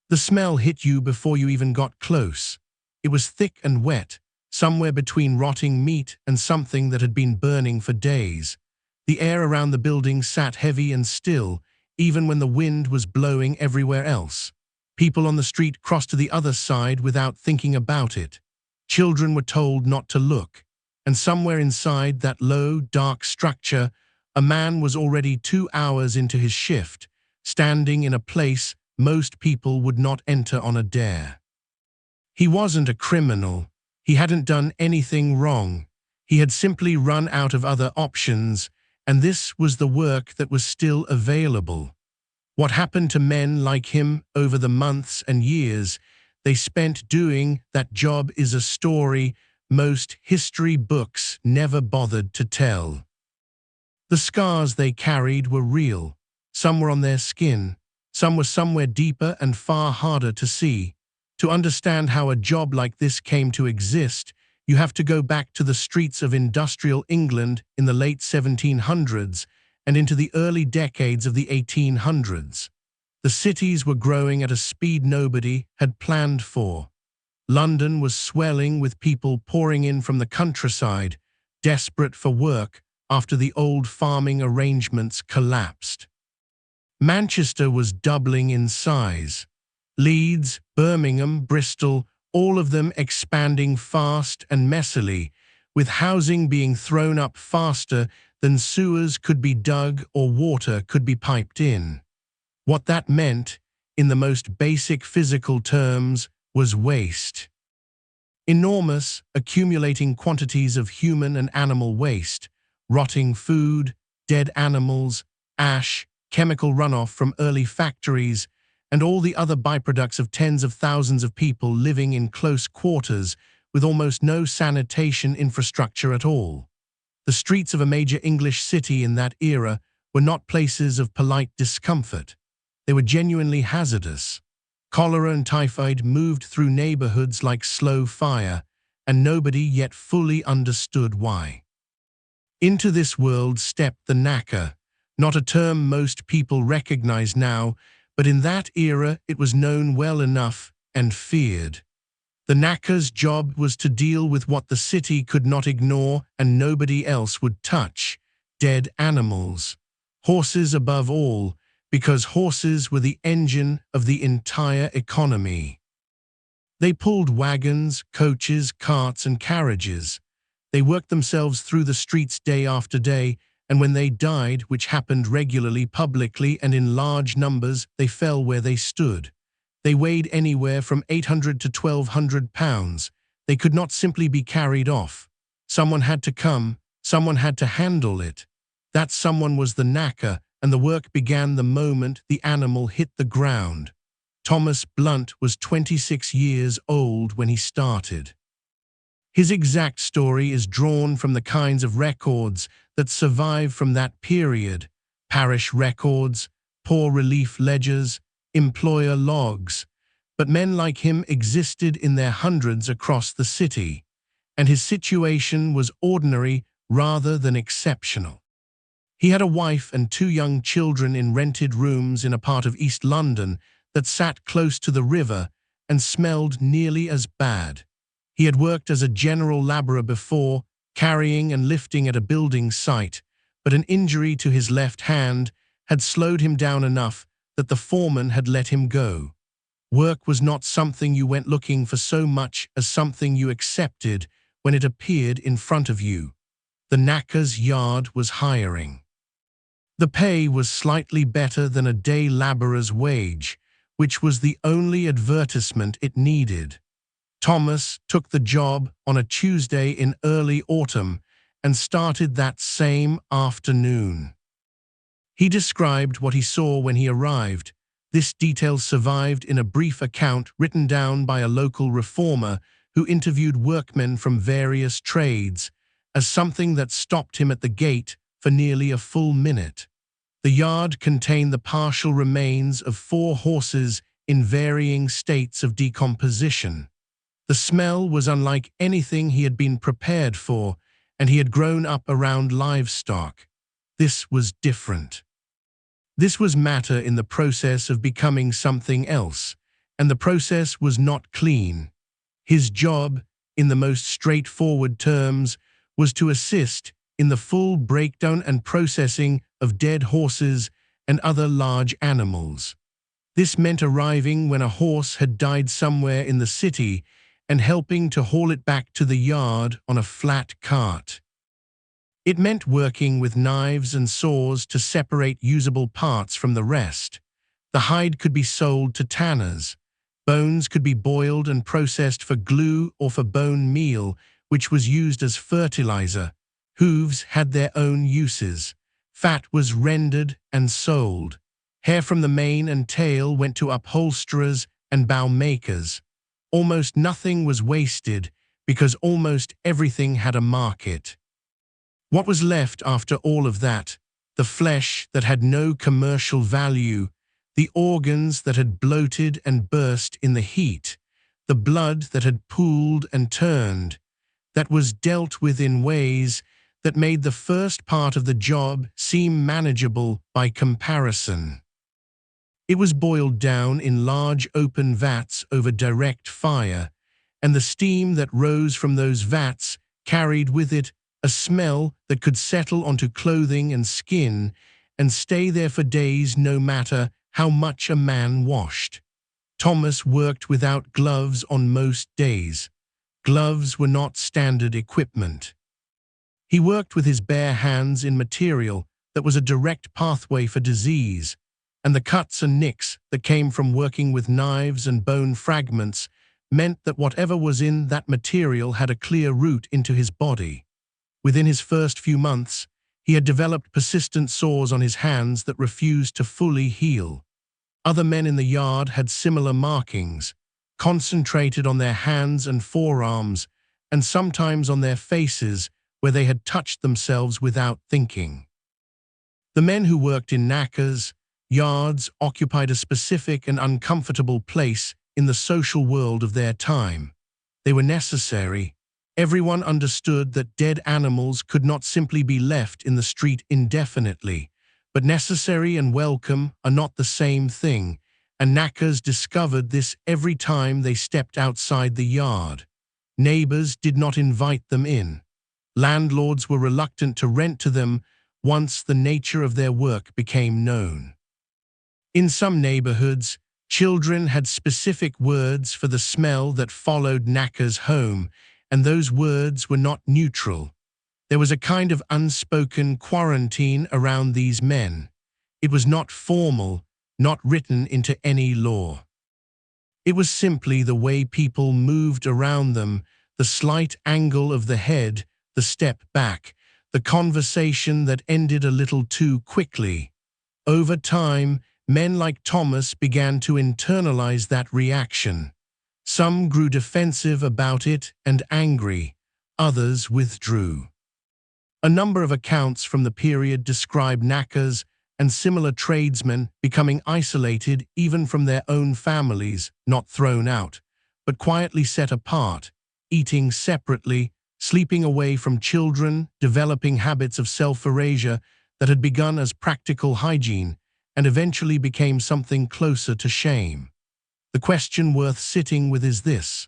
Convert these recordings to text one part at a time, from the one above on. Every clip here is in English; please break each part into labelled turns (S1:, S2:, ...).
S1: The smell hit you before you even got close. It was thick and wet, somewhere between rotting meat and something that had been burning for days. The air around the building sat heavy and still, even when the wind was blowing everywhere else. People on the street crossed to the other side without thinking about it. Children were told not to look, and somewhere inside that low, dark structure, a man was already 2 hours into his shift, standing in a place most people would not enter on a dare. He wasn't a criminal. He hadn't done anything wrong. He had simply run out of other options, and this was the work that was still available. What happened to men like him over the months and years they spent doing that job is a story most history books never bothered to tell. The scars they carried were real. Some were on their skin. Some were somewhere deeper and far harder to see. To understand how a job like this came to exist, you have to go back to the streets of industrial England in the late 1700s and into the early decades of the 1800s. The cities were growing at a speed nobody had planned for. London was swelling with people pouring in from the countryside, desperate for work after the old farming arrangements collapsed. Manchester was doubling in size. Leeds, Birmingham, Bristol, all of them expanding fast and messily, with housing being thrown up faster than sewers could be dug or water could be piped in. What that meant, in the most basic physical terms, was waste. Enormous, accumulating quantities of human and animal waste, rotting food, dead animals, ash, chemical runoff from early factories, and all the other byproducts of tens of thousands of people living in close quarters with almost no sanitation infrastructure at all. The streets of a major English city in that era were not places of polite discomfort. They were genuinely hazardous. Cholera and typhoid moved through neighborhoods like slow fire, and nobody yet fully understood why. Into this world stepped the knacker, not a term most people recognize now, but in that era it was known well enough and feared. The knacker's job was to deal with what the city could not ignore and nobody else would touch: dead animals. Horses above all, because horses were the engine of the entire economy. They pulled wagons, coaches, carts, and carriages. They worked themselves through the streets day after day, and when they died, which happened regularly, publicly, and in large numbers, they fell where they stood. They weighed anywhere from 800 to 1,200 pounds. They could not simply be carried off. Someone had to come, someone had to handle it. That someone was the knacker, and the work began the moment the animal hit the ground. Thomas Blunt was 26 years old when he started. His exact story is drawn from the kinds of records that survive from that period: parish records, poor relief ledgers, employer logs. But men like him existed in their hundreds across the city, and his situation was ordinary rather than exceptional. He had a wife and 2 young children in rented rooms in a part of East London that sat close to the river and smelled nearly as bad. He had worked as a general laborer before, carrying and lifting at a building site, but an injury to his left hand had slowed him down enough that the foreman had let him go. Work was not something you went looking for so much as something you accepted when it appeared in front of you. The knacker's yard was hiring. The pay was slightly better than a day laborer's wage, which was the only advertisement it needed. Thomas took the job on a Tuesday in early autumn and started that same afternoon. He described what he saw when he arrived. This detail survived in a brief account written down by a local reformer who interviewed workmen from various trades, as something that stopped him at the gate for nearly a full minute. The yard contained the partial remains of 4 horses in varying states of decomposition. The smell was unlike anything he had been prepared for, and he had grown up around livestock. This was different. This was matter in the process of becoming something else, and the process was not clean. His job, in the most straightforward terms, was to assist in the full breakdown and processing of dead horses and other large animals. This meant arriving when a horse had died somewhere in the city and helping to haul it back to the yard on a flat cart. It meant working with knives and saws to separate usable parts from the rest. The hide could be sold to tanners. Bones could be boiled and processed for glue or for bone meal, which was used as fertilizer. Hooves had their own uses. Fat was rendered and sold. Hair from the mane and tail went to upholsterers and bow makers. Almost nothing was wasted because almost everything had a market. What was left after all of that? The flesh that had no commercial value, the organs that had bloated and burst in the heat, the blood that had pooled and turned, that was dealt with in ways that made the first part of the job seem manageable by comparison. It was boiled down in large open vats over direct fire, and the steam that rose from those vats carried with it a smell that could settle onto clothing and skin and stay there for days no matter how much a man washed. Thomas worked without gloves on most days. Gloves were not standard equipment. He worked with his bare hands in material that was a direct pathway for disease, and the cuts and nicks that came from working with knives and bone fragments meant that whatever was in that material had a clear route into his body. Within his first few months, he had developed persistent sores on his hands that refused to fully heal. Other men in the yard had similar markings, concentrated on their hands and forearms, and sometimes on their faces where they had touched themselves without thinking. The men who worked in knackers, yards occupied a specific and uncomfortable place in the social world of their time. They were necessary. Everyone understood that dead animals could not simply be left in the street indefinitely, but necessary and welcome are not the same thing, and knackers discovered this every time they stepped outside the yard. Neighbors did not invite them in. Landlords were reluctant to rent to them once the nature of their work became known. In some neighborhoods, children had specific words for the smell that followed knackers home, and those words were not neutral. There was a kind of unspoken quarantine around these men. It was not formal, not written into any law. It was simply the way people moved around them, the slight angle of the head, the step back, the conversation that ended a little too quickly. Over time, men like Thomas began to internalize that reaction. Some grew defensive about it and angry, others withdrew. A number of accounts from the period describe knackers and similar tradesmen becoming isolated even from their own families, not thrown out, but quietly set apart, eating separately, sleeping away from children, developing habits of self-erasure that had begun as practical hygiene and eventually became something closer to shame. The question worth sitting with is this: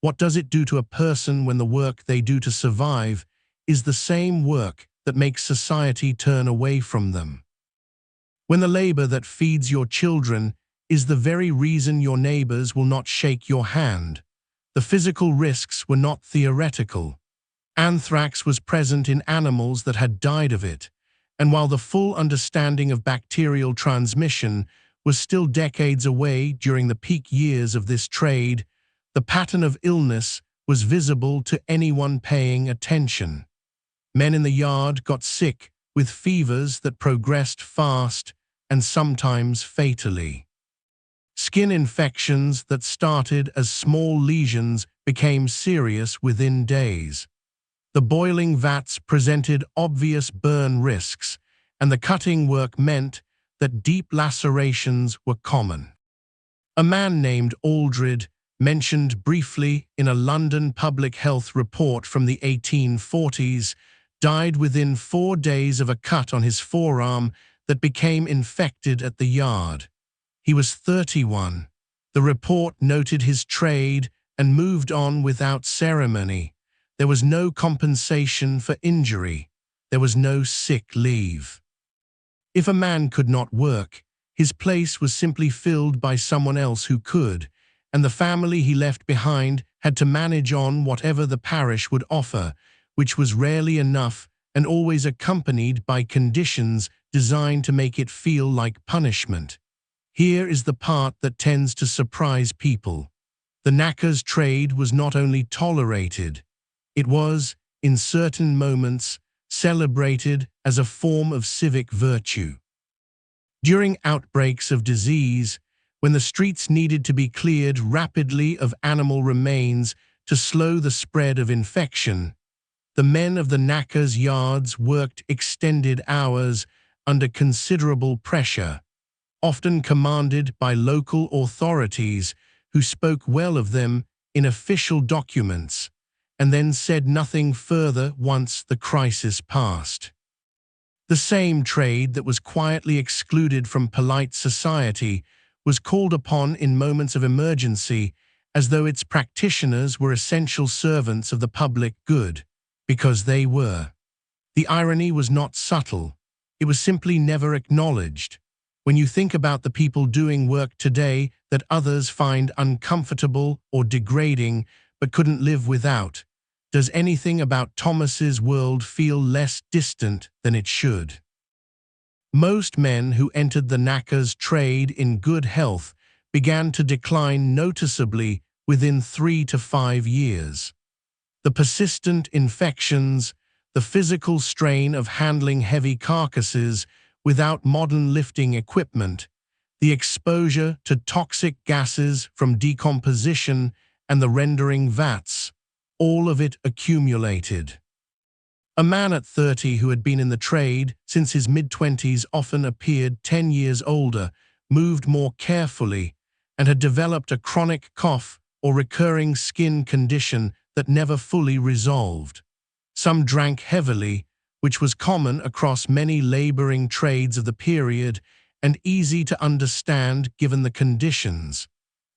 S1: what does it do to a person when the work they do to survive is the same work that makes society turn away from them? When the labor that feeds your children is the very reason your neighbors will not shake your hand. The physical risks were not theoretical. Anthrax was present in animals that had died of it, and while the full understanding of bacterial transmission was still decades away during the peak years of this trade, the pattern of illness was visible to anyone paying attention. Men in the yard got sick with fevers that progressed fast and sometimes fatally. Skin infections that started as small lesions became serious within days. The boiling vats presented obvious burn risks, and the cutting work meant that deep lacerations were common. A man named Aldred, mentioned briefly in a London public health report from the 1840s, died within 4 days of a cut on his forearm that became infected at the yard. He was 31. The report noted his trade and moved on without ceremony. There was no compensation for injury. There was no sick leave. If a man could not work, his place was simply filled by someone else who could, and the family he left behind had to manage on whatever the parish would offer, which was rarely enough and always accompanied by conditions designed to make it feel like punishment. Here is the part that tends to surprise people. The knacker's trade was not only tolerated, it was, in certain moments, celebrated as a form of civic virtue. During outbreaks of disease, when the streets needed to be cleared rapidly of animal remains to slow the spread of infection, the men of the knacker's yards worked extended hours under considerable pressure, often commanded by local authorities who spoke well of them in official documents, and then said nothing further once the crisis passed. The same trade that was quietly excluded from polite society was called upon in moments of emergency as though its practitioners were essential servants of the public good, because they were. The irony was not subtle. It was simply never acknowledged. When you think about the people doing work today that others find uncomfortable or degrading but couldn't live without, does anything about Thomas's world feel less distant than it should? Most men who entered the knacker's trade in good health began to decline noticeably within 3 to 5 years. The persistent infections, the physical strain of handling heavy carcasses without modern lifting equipment, the exposure to toxic gases from decomposition and the rendering vats, all of it accumulated. A man at 30 who had been in the trade since his mid-20s often appeared 10 years older, moved more carefully, and had developed a chronic cough or recurring skin condition that never fully resolved. Some drank heavily, which was common across many laboring trades of the period and easy to understand given the conditions.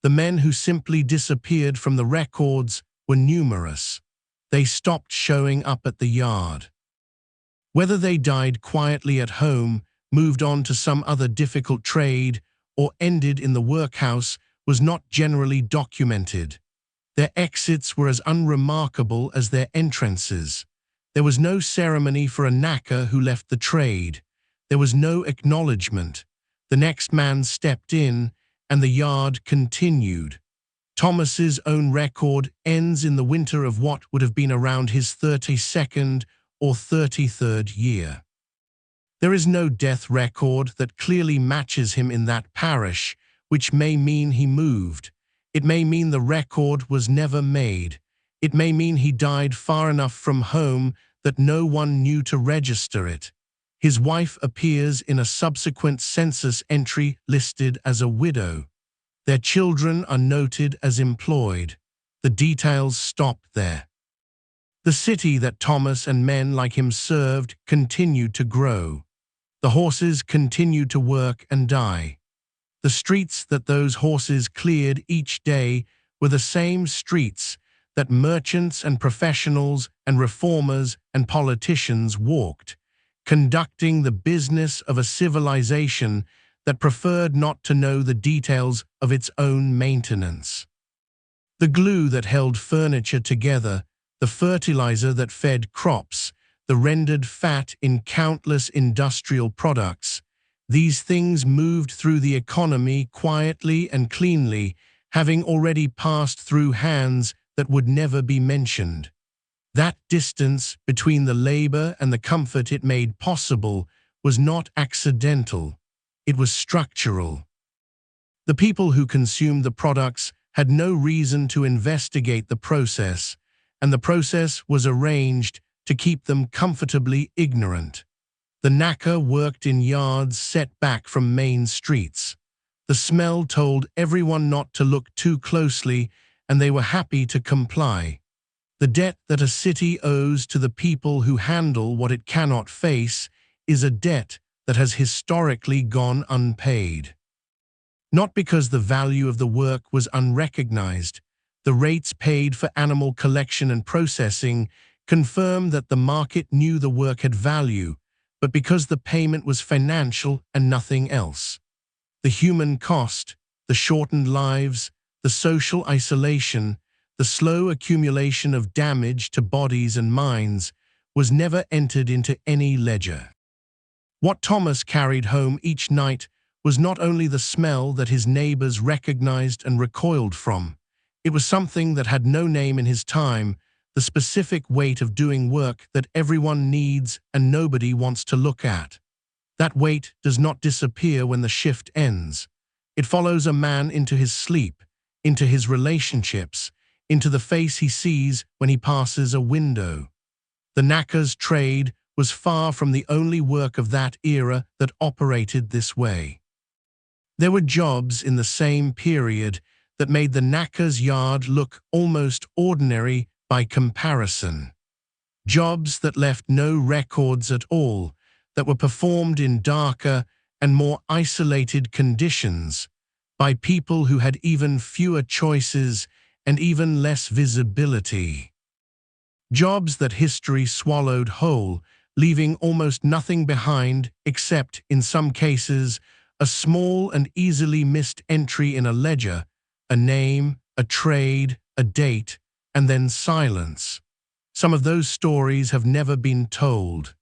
S1: The men who simply disappeared from the records were numerous. They stopped showing up at the yard. Whether they died quietly at home, moved on to some other difficult trade, or ended in the workhouse was not generally documented. Their exits were as unremarkable as their entrances. There was no ceremony for a knacker who left the trade. There was no acknowledgement. The next man stepped in, and the yard continued. Thomas's own record ends in the winter of what would have been around his 32nd or 33rd year. There is no death record that clearly matches him in that parish, which may mean he moved. It may mean the record was never made. It may mean he died far enough from home that no one knew to register it. His wife appears in a subsequent census entry listed as a widow. Their children are noted as employed. The details stop there. The city that Thomas and men like him served continued to grow. The horses continued to work and die. The streets that those horses cleared each day were the same streets that merchants and professionals and reformers and politicians walked, conducting the business of a civilization that preferred not to know the details of its own maintenance. The glue that held furniture together, the fertilizer that fed crops, the rendered fat in countless industrial products, these things moved through the economy quietly and cleanly, having already passed through hands that would never be mentioned. That distance between the labor and the comfort it made possible was not accidental. It was structural. The people who consumed the products had no reason to investigate the process, and the process was arranged to keep them comfortably ignorant. The knacker worked in yards set back from main streets. The smell told everyone not to look too closely, and they were happy to comply. The debt that a city owes to the people who handle what it cannot face is a debt that has historically gone unpaid. Not because the value of the work was unrecognized. The rates paid for animal collection and processing confirmed that the market knew the work had value, but because the payment was financial and nothing else. The human cost, the shortened lives, the social isolation, the slow accumulation of damage to bodies and minds was never entered into any ledger. What Thomas carried home each night was not only the smell that his neighbors recognized and recoiled from. It was something that had no name in his time, the specific weight of doing work that everyone needs and nobody wants to look at. That weight does not disappear when the shift ends. It follows a man into his sleep, into his relationships, into the face he sees when he passes a window. The knacker's trade was far from the only work of that era that operated this way. There were jobs in the same period that made the knacker's yard look almost ordinary by comparison. Jobs that left no records at all, that were performed in darker and more isolated conditions by people who had even fewer choices and even less visibility. Jobs that history swallowed whole, leaving almost nothing behind except, in some cases, a small and easily missed entry in a ledger, a name, a trade, a date, and then silence. Some of those stories have never been told.